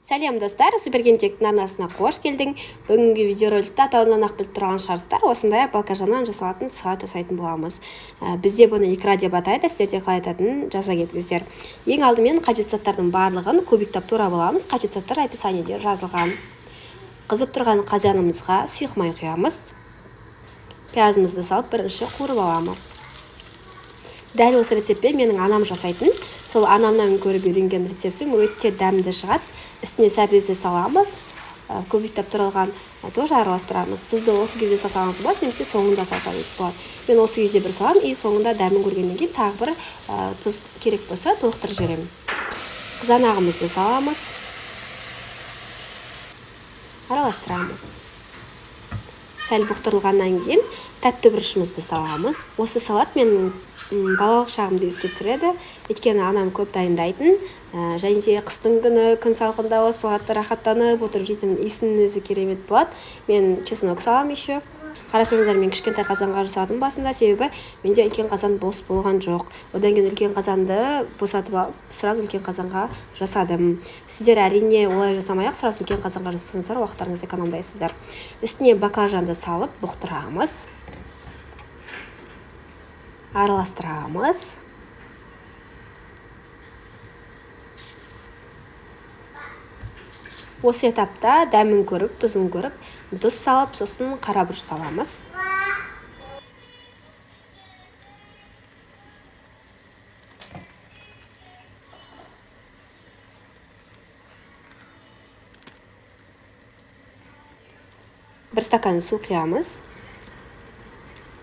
Сәлем достар, Суперкенчектің арнасына қош келдің. Бүгінгі видеороликті атауынан ақ біліп тұрған шығарсыздар. Осындай бакажаннан жасалатын сағат жасайтын боламыз. Бізде бұны икра деп атайды, сіздерде қалай айтатынын жаза кетіңіздер. Ең алдымен қажет заттардың барлығын кубиктап тура боламыз. Қажет заттар описаниеде жазылған. Қызып тұрған қазанымызға сұйық май құямыз. Пиязымызды салып бірінші қуырып аламыз. Дәл осы рецептпен менің анам жасайтын. Сол анамнан көріп үйренген рецептім өте дәмді шығады. Үстіне сәбізді саламыз, кубиктап тұрылған тоже араластырамыз. Тұзды осы кезде салсаңыз болады, немесе соңында салсаңыз болады. Мен осы кезде бір салам, и соңында дәмін көргеннен кейін тағы бір тұз керек болса толықтырып жіберемін. Қызанағымызды саламыз, араластырамыз. Сәл бұқтырылғаннан кейін тәтті бұрышымызды саламыз. Осы салат менің балалық шағымды еске түсіреді. Өйткені анам көп дайындайтын. Және де қыстың күні күн салқында осы салатты рахаттанып отырып жейтін, иісінің өзі керемет болады. Мен чеснок салам еще. Қарасаңыздар, мен кішкентай қазанға жасадым басында, себебі менде үлкен қазан бос болған жоқ. Одан кейін үлкен қазанды босатып алып, сразу үлкен қазанға жасадым. Сіздер әрине олай жасамай-ақ, сразу үлкен қазанға жасасаңыздар, уақыттарыңызды экономдайсыздар. Үстіне баклажанды салып бұқтырамыз. Араластырамыз. Осы этапта дәмін көріп, тұзын көріп, тұз салып, сосын қара бұрыш саламыз. Бір стакан су құямыз.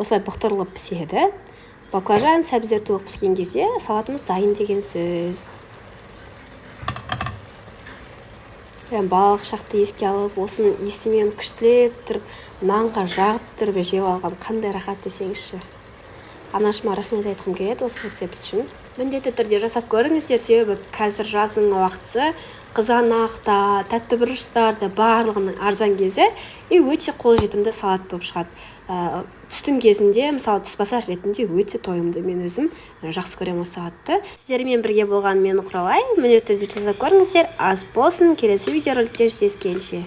Осылай бұқтырылып піседі. Баклажан, сәбіздер толық піскен кезде салатымыз дайын деген сөз. Балалық шақты еске алып, осының иісімен күштілеп тұрып, нанға жағып тұрып жеп алған қандай рахат десеңізші. Анашыма рахмет айтқым келеді осы рецепт үшін. Міндетті түрде жасап көріңіздер, себебі қазір жаздың уақытысы, қызанақта, тәтті бұрыштарда барлығының арзан кезі, өте қолжетімді салат болып шығады. Түстің кезінде, мысалы тұспасар ретінде өте тойымды. Мен өзім жақсы көрем осы салатты. Сіздермен бірге болған мені құралай. Міндетті түрде жасап көріңіздер. Ас болсын. Келесі видеороликте жүздескенше.